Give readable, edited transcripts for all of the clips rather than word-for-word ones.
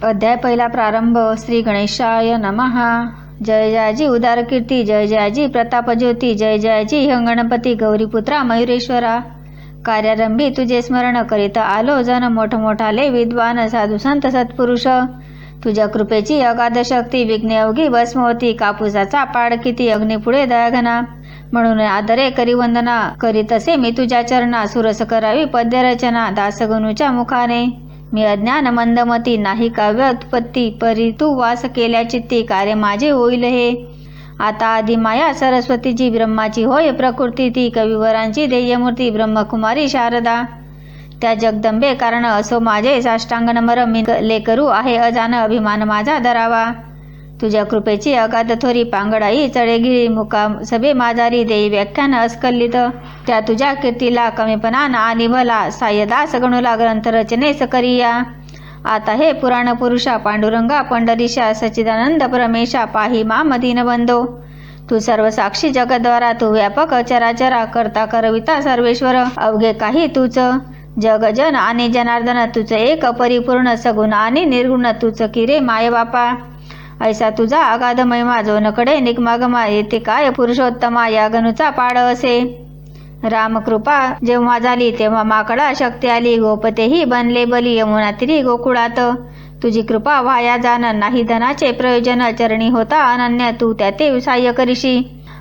अध्याय पहिला प्रारंभ. श्री गणेशाय नमः. जय जयाजी उदार कीर्ती, जय जयाजी प्रताप ज्योती, जय जयाजी गणपती गौरीपुत्रा मयुरेश्वरा. कार्यारंभी तुझे स्मरण करीत आलो, जन मोठमोठाले विद्वान साधू संत सत्पुरुष. तुझ्या कृपेची अगाध शक्ती, विघ्ने अवघी भस्म होती. कापूसाचा पाड किती, अग्निपुढे दयाघना. म्हणून आदरे करी वंदना, करीत असे मी तुझ्या चरणा. सुरस करावी पद्यरचना, दासगणूच्या मुखाने. मी अज्ञान मंदमती, नाही काव्य उत्पत्ती. परी तू वास केल्या चित्ती, कार्य माझे होईल हे. आता आधी माया सरस्वतीची, ब्रह्माची होय प्रकृती. ती कविवरांची ध्येयमूर्ती, ब्रह्मकुमारी शारदा. त्या जगदंबे कारण असो माझे साष्टांग नमर. मी लेकरू आहे अजान, अभिमान माझा धरावा. तुझ्या कृपेची अगाध थोरी, पांगडाई चढेगिरी. मुका सभे माझारी, देई व्याख्यान अस्खलित. त्या तुझ्या कीर्तीला कमीपणा आणि भला. सायदास गणूला ग्रंथ रचनेस करिया. आता हे पुराण पुरुषा, पांडुरंगा पंढरीशा. सच्चिदानंद परमेशा, पाही माम दीनबंधो. तू सर्व साक्षी जगद्वारा, तू व्यापक चराचरा. करता करविता सर्वेश्वर, अवघे काही तूच. जग जन आणि जनार्दन, तुझं एक परिपूर्ण. सगुण आणि निर्गुण, तुझ किरे माय बापा. ऐसा तुझा अगाध महिमा, जो नकडे निगमागमा. येते काय पुरुषोत्तमा, या गणूचा पाड असे. रामकृपा जेव्हा झाली, तेव्हा माकडा शक्ती आली. गोपतेही बनले बली, यमुना तिरी गोकुळात. तुझी कृपा वाया जाण, नाही धनाचे प्रयोजन. चरणी होता अनन्य, तू त्याते सहाय्य करीशी.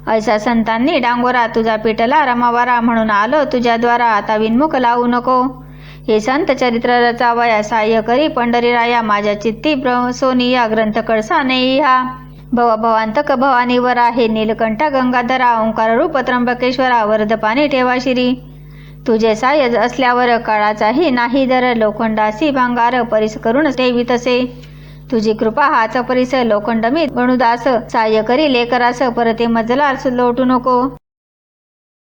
ऐसा संतांनी डांगोरा, तुझा पेटला रमावारा. म्हणून आलो तुझ्याद्वारा, आता विनमुख लावू नको. हे संत चरित्र रचावया, सहाय्य करी पंढरीराया. माझ्या चित्ती सोनिया, ग्रंथ कळसा नेई हा. भवांतक भवानीवरा, हे नीलकंठ गंगाधरा. ओंकार रूप त्र्यंबकेश्वरा, वरद पाणी ठेवा शिरी. तुझे साय असल्यावर काळाचाही नाही दर. लोखंडासी भांगार, परिस करून ठेवीतसे. तुझी कृपा हाच परिस, लोखंड मी गणुदास. सहाय्य करी लेकरास, परते मजला लोटू नको.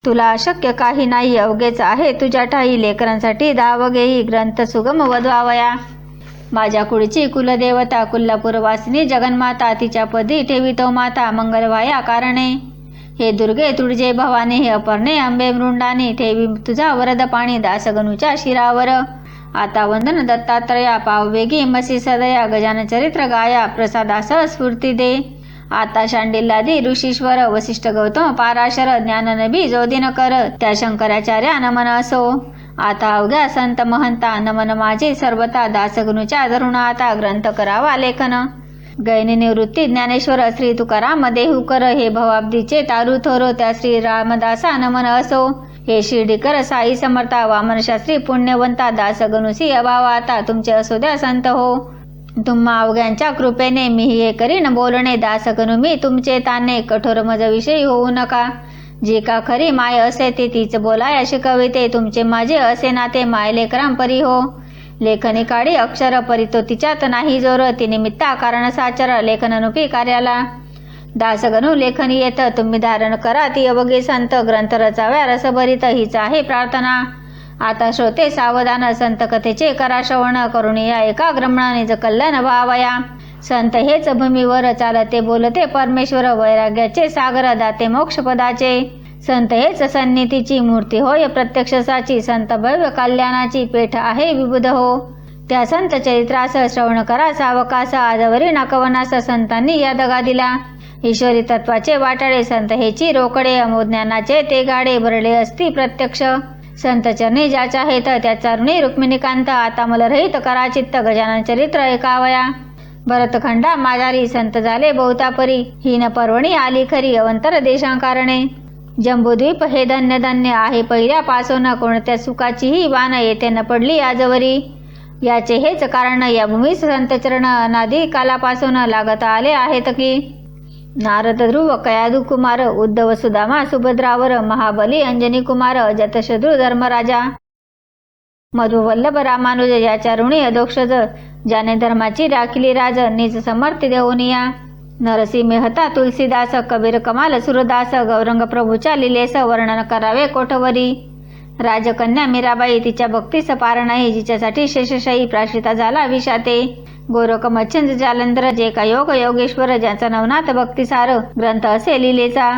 तुला अशक्य काही नाही, अवघेच आहे तुझ्या ठाई. लेकरांसाठी धाव घेई, ग्रंथ सुगम वधवावया. माझ्या कुळची कुलदेवता, कोल्हापूरवासिनी जगन्माता. तिच्या पदी ठेवितो माता, मंगलवाया कारणे. हे दुर्गे तुळजे भवानी, हे अपर्णे अंबे मृंडानी. ठेवी तुझा वरद पाणी, दासगणूच्या शिरावर. आता वंदन दत्तात्रया, पाववेगी मसी सदया. गजान चरित्र गाया, प्रसादास स्फूर्ती दे. आता शांडिल्लादी ऋषीश्वर, वसिष्ठ गौतम पाराशर. ज्ञाननबी जोदिन कर, त्या शंकराचार्या नमन असो. आता अवघ्या संत महंता, नमन माझे सर्वता. दासगणूच्या धरुण आता, ग्रंथ करावा लेखन. गैनी निवृत्ती ज्ञानेश्वर, श्री तुकाराम देहूकर. हे भवाब्दीचे तारू थोरो, त्या श्री रामदासा नमन असो. हे शिर्डीकर साई समर्था, वामन शास्त्री पुण्यवंता. दासगणुसी अभावा आता, तुमचे असो द्या संत हो. तुम्हा अवघ्यांच्या कृपेने, मी हे करीन बोलणे. दासगणू मी तुमचे ताने, कठोर मज विषयी होऊ नका. जे का खरी माय असे, ते तीच बोलाया शिकविते. तुमचे माझे असे नाते, माय लेकराम परी हो. लेखनी काढी अक्षर, परी तो तिच्यात नाही जोर. ती निमित्ता कारण साचर, लेखननुपी कार्याला. दासगणू लेखनी येत, तुम्ही धारण करा ती अवघे संत. ग्रंथ रचाव्या रसभरित, हीच आहे प्रार्थना. आता श्रोते सावधान, संत कथेचे करा श्रवण. करून या एकाग्रमण, निज कल्याण भावया. संत हेच भूमीवर, चालते बोलते परमेश्वर. वैराग्याचे सागर, दाते मोक्षपदाचे. संत हेच सन्निधीची मूर्ती होय प्रत्यक्ष साची. संत भव्य कल्याणाची पेठ आहे विबुध हो. त्या संत चरित्रास श्रवण करा सावकास. आजवरी नाकवनास संतांनी या दगा दिला. ईश्वरी तत्वाचे वाटाळे, संत हेची रोकडे. अमोज्ञानाचे ते गाडे, भरले असती प्रत्यक्ष. संत चरणी ज्याच्या हेत, त्याचा ऋणी रुक्मिणीकांत. आता मला रहित करा चित्त, गजानन चरित्र ऐकावया. भरतखंडा माझारी, संत झाले बहुतापरी. हीन पर्वणी आली खरी, अवंतर देशांकारणे. जंबूद्वीप हे धन्य धन्य आहे पहिल्यापासून. कोणत्या सुखाचीही वान येथे न पडली आजवरी. याचे हेच कारण, या भूमीस संत चरण अनादी कालापासून लागत आले आहेत की. नारद ध्रुव कयादू कुमार, उद्धव सुदामा सुभद्रावर. महाबली अंजनी कुमार, जतशत्रू धर्मराजा. मधुवल्लभ रामानुज, याच्या ऋणी अधोक्षज. ज्याने धर्माची राखिली राज, निज समर्थ देऊनिया. नरसी मेहता तुलसीदास, कबीर कमाल सुरदास. गौरंग प्रभूच्या लिलेस, वर्णन करावे कोठवरी. राजकन्या मीराबाई, तिच्या भक्तीस पार नाही. जिच्यासाठी शेषशाही प्राश्रिता झाला विषाते. गोरख मच्छिंद जालंधर, जे का योग योगेश्वर. ज्यांचा नवनाथ भक्तिसार, ग्रंथ असे लिलेचा.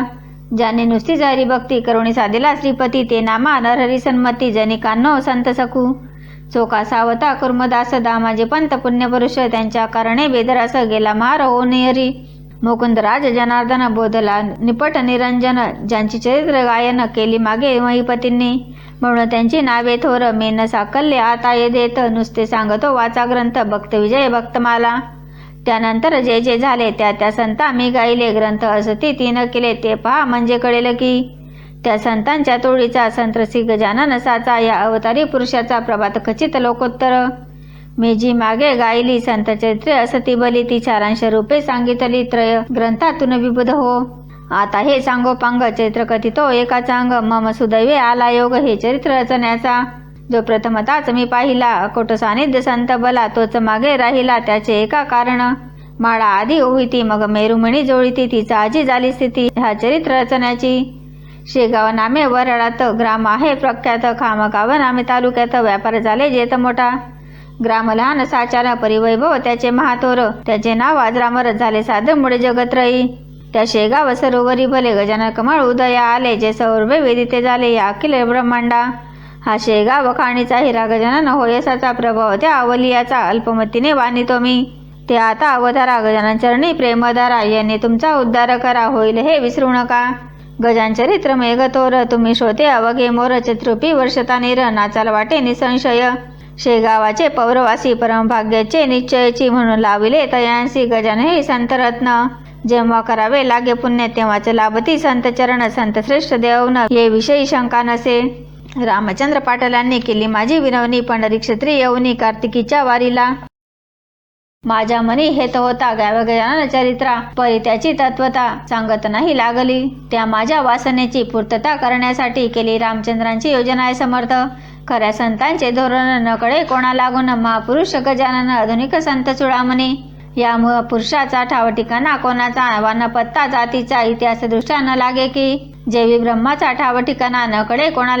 ज्याने नुसती हरिभक्ती, करुणी साधेला श्रीपती. ते नामा नरहरी सन्मती, जनिकांनो संत सखू. चोका सावता कुर्मदास दामाजी पंत पुण्यपुरुष त्यांच्या कारणे बेदरास गेला महार होणेरी मुकुंदराज जनार्दन बोधला निपट निरंजन ज्यांची चरित्र गायन केली मागे महिपतींनी म्हणून त्यांची नावे थोर मेन साकल्य आता ये देत नुसते सांगतो वाचा ग्रंथ भक्त विजय भक्तमाला त्यानंतर जे जे झाले त्या संता मी गायले ग्रंथ असती तीन केले ते पहा म्हणजे कळेल की त्या संतांच्या तोडीचा संतसी गजानन साचा या अवतारी पुरुषाचा प्रभात खचित लोकोत्तर मी जी मागे गायली संत चरित्रे असती बली ती चारांश रूपे सांगितली त्रय ग्रंथातून विबुध हो आता हे सांगोपांग चरित्र कथितो एका चांग मम सुदैवे आला योग हे चरित्र रचण्याचा जो प्रथमताच मी पाहिला अकोट सानिध्य संत बला तोच मागे राहिला त्याचे एका कारण माळा आधी ओविती मग मेरुमणी जोळीती तिचा आजी झाली स्थिती ह्या चरित्र रचण्याची शेगाव नामे वरळात ग्राम आहे प्रख्यात खामगाव नामे तालुक्यात व्यापार झाले जेत मोठा ग्राम लहान साचार परिवैभव त्याचे महातोर त्याचे नाव आजरामर झाले साधं मुळे जगत्रयी त्या शेगाव सरोवरी भले गजानन कमळ उदया आले जे सौरभे वेदिते झाले या अखिल ब्रह्मांडा हा शेगाव खाणीचा हिरा गजानन होयसाचा प्रभाव त्या अवलियाचा अल्पमतीने वानितो मी ते आता अवतारा गजानन चरणी प्रेमधारा यांनी तुमचा उद्धार करा होईल हे विसरू नका गजान चरित्र मेघतोर तुम्ही श्रोते अवघे मोर चतुरूपी वर्षता निर नाचाल वाटे निसंशय शेगावाचे पौरवासी परमभाग्याचे निश्चयची म्हणून लाविले तयांसी गजान हे संतरत्न जेव्हा करावे लागे पुण्य तेव्हाच लाभती संत चरण संत श्रेष्ठ देवन ये विषयी शंका नसे रामचंद्र पाटलांनी केली माझी विनवणी पंढरी क्षत्रिय येऊनी कार्तिकीच्या वारीला माझ्या मनी हेत होता गाव गजानन चरित्रा परी त्याची तत्वता सांगत नाही लागली त्या माझ्या वासनेची पूर्तता करण्यासाठी केली रामचंद्रांची योजना आहे समर्थ खऱ्या संतांचे धोरण न कळे कोणा लागून महापुरुष गजानन आधुनिक संत चुडामणी या पुरुषाचा ठाव ठिकाणा कोणाचा वन पत्ता जातीचा इतिहास दृष्ट्या न लागे की जेवी ब्रह्माचा ठाव ठिकाणा न कळे कोणा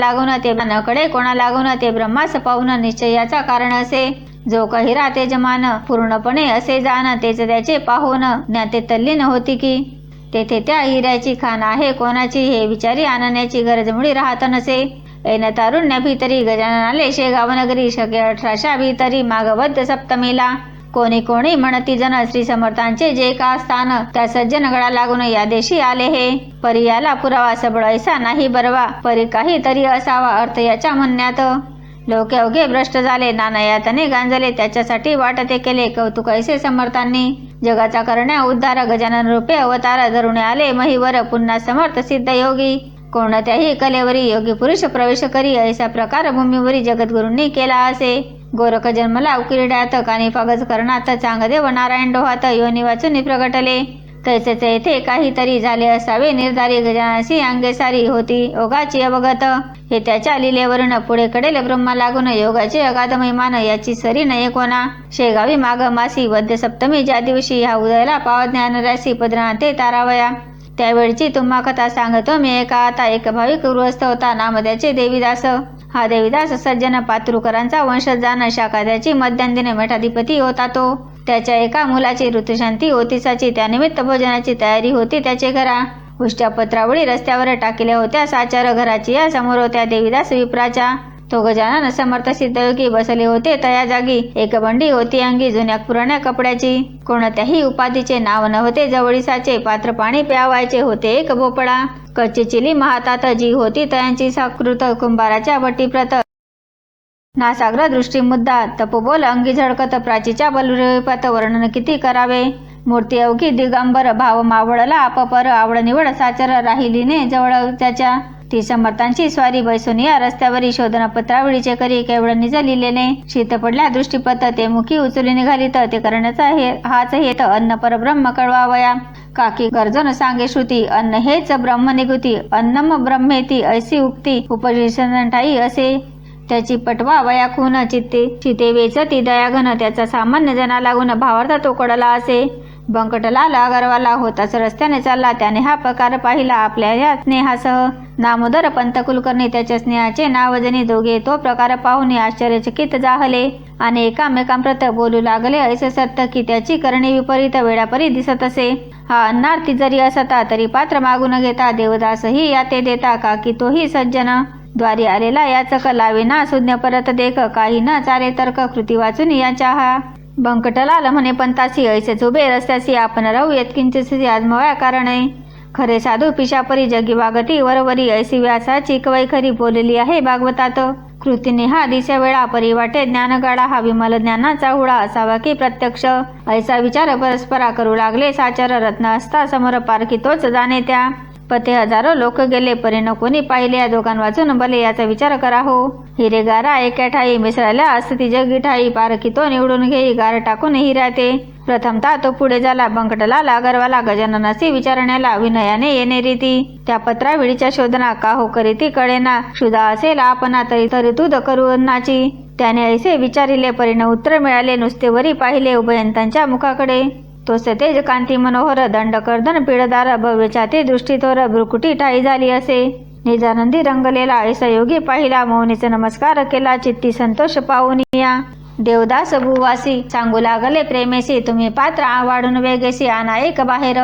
लागून ते ब्रह्मास पाहून निश्चयाचा कारण असे जो काही राहते जमान पूर्णपणे असे जाण तेच त्याचे पाहून ज्ञाते तल्लीन होती की तेथे त्या हिऱ्याची खाण आहे कोणाची हे विचारी आणण्याची गरज मुळी राहत नसे ऐन तारुण्या भीतरी गजाननाले शेगाव नगरी शके 1800 भीतरी मागवद्ध सप्तमीला कोणी म्हणती जन श्री समर्थांचे जे का स्थान त्या सज्जन गळा लागून या देशी आले हे परी याला पुरावा सबळ ऐसा नाही बरवा परी काही तरी असावा अर्थ याच्या म्हणण्यात लोक अवघे भ्रष्ट झाले नाना यातने गांजले त्याच्यासाठी वाटते केले कौतुक ऐसे समर्थांनी जगाचा करण्या उद्धार गजानन रूपे अवतार धरून आले महिवर पुन्हा समर्थ सिद्ध योगी कोणत्याही कलेवरी योगी पुरुष प्रवेश करी ऐसा प्रकार भूमीवरी जगद्गुरूंनी केला असे गोरख जन्मला उकिरड्यात कानी पागज करणात चांगदेव नारायण डोहात योनी वाचून प्रगटले तैसेच येथे काहीतरी झाले असावे निर्धारी गजाननाची अंगेसारी होती ओघाची अवगत हे त्याच्या लिलेवरून पुढे कडेल ब्रह्मा लागून योगाचे अगाध महिमान याची सरी नये कोणा शेगावी माघ मासी वद्य सप्तमी ज्या दिवशी ह्या उदयाला पाव ज्ञान राशी पद्रांते तारावया त्यावेळची तुम्हा कथा सांगतो मी आता एक भाविक गृहस्थ होता नाम त्याचे देवीदास हा देवीदास सज्जन पात्रुकरांचा वंशज जाण शाखा त्याची मध्यांदिने मठाधिपती होता तो त्याच्या एका मुलाची ऋतुशांती होतीसाची त्यानिमित्त भोजनाची तयारी होती त्याचे घरा उष्ट्या पत्रावळी रस्त्यावर टाकल्या होत्या साचार घराची या समोर होत्या देवीदास विप्राच्या तो गजानन समर्थ सिद्धयोगी बसले होते तया जागी एक बंडी होती अंगी जुन्या पुराण्या कपड्याची कोणत्याही उपाधीचे नाव नव्हते जवळीसाचे पात्र पाणी प्यावायचे होते एक भोपळा कच्ची चिली महातात जी होती तयांची साकृत कुंभाराच्या भट्टीप्रत नासाग्र दृष्टी मुद्दा तपोबोल अंगी झळकत प्राचीच्या बलुरेपात वर्णन किती करावे मूर्ती अवघी दिगंबर भाव मावळला अपपर आवड निवड साचर राहिलीने जवळ त्याच्या ती समर्थांची स्वारी बैसून या रस्त्यावरी शोधन पत्रावळीचे करी केवळ निज लिहिलेले शीत पडल्या दृष्टीपत ते मुखी उचलून निघाली तर ते करण्याचा हाच हेत अन्न परब्रह्म कळवावया काकी गर्जन सांगे श्रुती अन्न हेच ब्रह्म निगुती अन्नम ब्रह्मेती ऐसी उक्ती उपनिषदांठाई असे त्याची पटवा वया खून चिते वेचती दयाघन त्याचा सामान्य जना लागून भावार्थ तो कडला असे बंकटलाल गर्वाला होताच रस्त्याने चालला त्याने हा प्रकार पाहिला आपल्या या स्नेहासह नामोदर पंत कुलकर्णी त्याच्या स्नेहाचे नावजनी दोघे तो प्रकार पाहून आश्चर्यचकित जाहले आणि एकामेकांप्रत बोलू लागले ऐसे सत्य की त्याची करणी विपरीत वेळापरी दिसत असे हा अन्नार्थी जरी असता तरी पात्र मागून घेता देवदासही याते देता का की तोही सज्जन द्वारी आलेला याचक लावेना सुज्ञ परत देख, काही न चाले तर्क कृती वाचून याच्या हा. बंकटलाल म्हणे पंतासी, ऐसेच उभे रस्त्यासी आपण राहू येतकिंचिसी आजमव्या कारणे. खरे साधू पिशापरी जगी वागती वरवरी, ऐसी व्यासाची कवई खरी बोलली आहे भागवतात. कृतीने हा दिशा वेळा परी वाटे ज्ञानगाडा, हा विमल ज्ञानाचा हुडा असावा की प्रत्यक्ष. ऐसा विचार परस्परा करू लागले साचार, रत्न असता समोर पारखी तोच जाणे त्या. पते हजारो लोक गेले परी न कोणी पाहिले, या दोघां वाचून भले याचा विचार करा हो. हिरे गारा एका ठाई मिसळल्या असती जगी ठाई, पारखी तो निवडून घेई गार टाकून हिराते. प्रथमता तो पुढे झाला बंकटलाला गरवाला, गजाननासी विचारण्याला विनयाने येणे रीती. त्या पत्राविडीच्या शोधना का हो करीती कळेना, क्षुधा असेल आपणा तरी तुद करू अन्नाची. त्याने ऐसे विचारिले परीने उत्तर मिळाले, नुसते वरी पाहिले उभयंतांच्या मुखाकडे. तोच तेज कांती मनोहर, दंड कर्दन पिडदार, भव्य छाती दृष्टी थोर, भ्रुकुटी ठाई झाली असे. निजानंदी रंगलेला ऐसा योगी पाहिला, मौनीचा नमस्कार केला चित्ती संतोष पाहून या. देवदास भुवासी सांगू लागले प्रेमेसी, तुम्ही पात्र वाढून वेगेसी आणा एक बाहेर.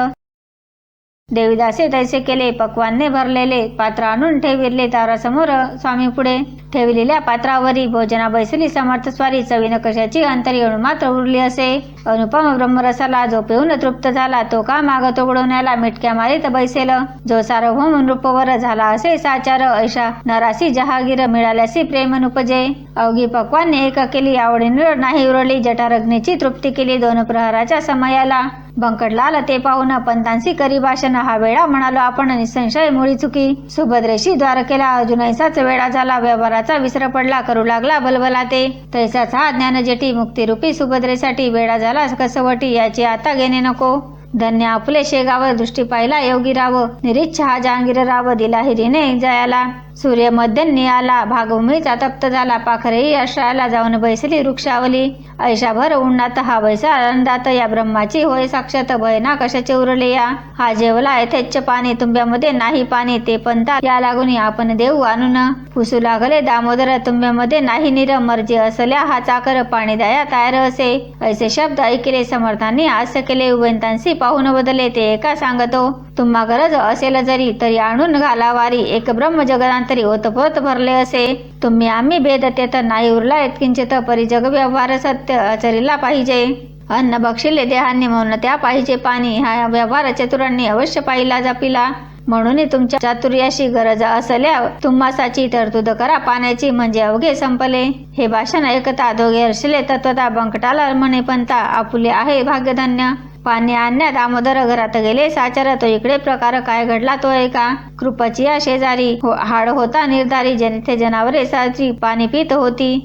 देवीदासे तैसे केले पक्वाने भरलेले, पात्र आणून ठेविले तारासमोर स्वामी पुढे. ठेवलेल्या पात्रावरी भोजना बैसली समर्थ स्वारी, चवीन कशाची अंतरी अणु मात्र उरली असे. अनुपम ब्रह्मरसाला जो पिऊन तृप्त झाला, तो का मागतो बुडवण्याला मिटक्या मारीत बैसेल. जो सार्वभौम नृपवर झाला असे साचार, ऐशा नरासी जहागीर मिळाल्यासी प्रेम नुपजे. अवघी पक्वाने एक केली आवडी नाही उरली, जठारग्नीची तृप्ती केली दोन प्रहराच्या समयाला. बंकटलाल ते पाहून पंतांसी करी भाषण, हा वेळा म्हणालो आपण निसंशय मुळी चुकी. सुभद्रेशी द्वारकेला अर्जुनाचाच वेळा झाला, व्यवहाराचा विसर पडला करू लागला बलबला ते. तैसाच हा ज्ञानजेठी मुक्तिरूपी सुभद्रेसाठी वेळा झाला कसवटी, याची आता घेणे नको. धन्य आपले शेगाव दृष्टी पाहिला योगी राव, निरीच्छ हा जहांगीर राव दिला हिरीने जयाला. सूर्य मध्यन्नी आला भागभूमीचा तप्त झाला, पाखरेही आश्रयाला जाऊन बैसली वृक्षावली. ऐशाभर उन्हात हा बैसा आनंदात, या ब्रह्माची होय साक्षात भयना कशाचे उरले या. हा जेवला यथेच्छ पाणी तुंब्यामध्ये नाही पाणी, ते पंता या लागून आपण देऊ आणून. पुसू लागले दामोदर तुंब्यामध्ये नाही नीर, मर्जी असल्या हा चाकर पाणी दया तयार असे. ऐसे शब्द ऐकले समर्थांनी आस केले, उभयंतांसी पाहून बदले ते एका सांगतो. तुम्हा गरज असेल जरी तरी आणून घाला वारी, एक ब्रह्म जगदांतरी ओतपोत भरले असे. तुम्ही आम्ही भेद तेथ नाही उरला किंचित, परी जग व्यवहार सत्य आचरिला पाहिजे. अन्न बक्षिले देहांनी म्हणून त्या पाहिजे पाणी, हा व्यवहार चतुरांनी अवश्य पाहिला जपिला. म्हणून तुमच्या चातुर्याशी गरज असल्या तुम्हासाची तरतूद करा पाण्याची, म्हणजे अवघे संपले. हे भाषण ऐकता दोघे हर्षले तत्वता, बंकटाला म्हणे पंता आपुले आहे भाग्यधन्य. पाणी आणण्यात दामोदर घरात गेले साचार, तो इकडे प्रकार काय घडला तो ऐका. कृपाची या शेजारी हाड होता निर्धारी, जेथे जनावरे साजरी पाणी पित होती,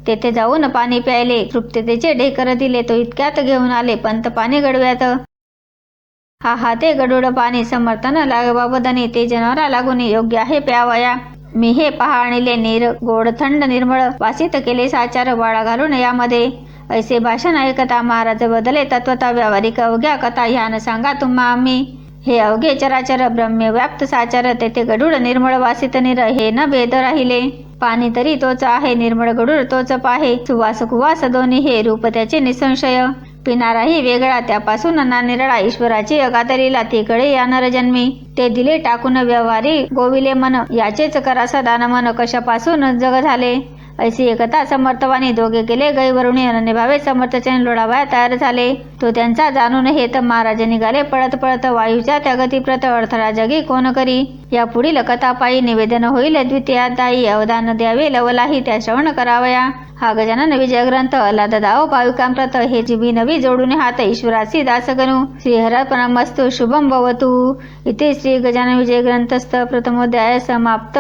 तेथे जाऊन पाणी प्यायले. तृप्ततेचे ढेकर दिले, तो इतक्यात घेऊन आले पंत पाणी गडव्यात. हा ते गडूळ पाणी समर्थन लागबाबदनी, ते जनावरा लागून योग्य आहे प्यावया. मी हे पहा आणले नीर, गोड थंड निर्मळ वासित केले साचार, वाळा घालून यामध्ये. ऐसे भाषण ऐकता महाराज बदले तत्वता, व्यावहारिक अवघ्या कथा ह्यान सांगा तुम्हा आम्ही. हे अवघे चराचर ब्रह्मे व्याप्त साचार, तेथे गडूळ निर्मळ वासित नीर, हे न भेद राहिले. पाणी तरी तोच आहे, निर्मळ गडूळ तोच पाहे, सुवास कुवास दोन्ही हे रूप त्याचे निसंशय. पिणाराही वेगळा त्यापासून ना निरळा, ईश्वराची अगातरीला तिकडे यानर जन्मी. ते दिले टाकून व्यवहारी गोविले मन, याचेच करासा दान मन, कशापासून जग झाले. ऐसी एकता समर्थवानी दोघे केले गैवरुणी, अनन्य भावे समर्थचने लोढावया तयार झाले. तो त्यांचा जाणून हेत महाराज निघाले पळत पळत, वायूच्या त्या गतीप्रत अडथळा जगी कोण करी. या पुढील कथा पायी निवेदन होईल द्वितीयादायी, अवधान द्यावे लवलाही त्या श्रवण करावया. हा गजानन विजय ग्रंथ अल्लाद दाओ भाविकांप्रत, हे जीवी नवी जोडून हात ईश्वरासी दासगणू. श्रीहरपणमस्तु शुभम भवतु. इथे श्री गजानन विजय ग्रंथस्थ प्रथमोध्याय समाप्त.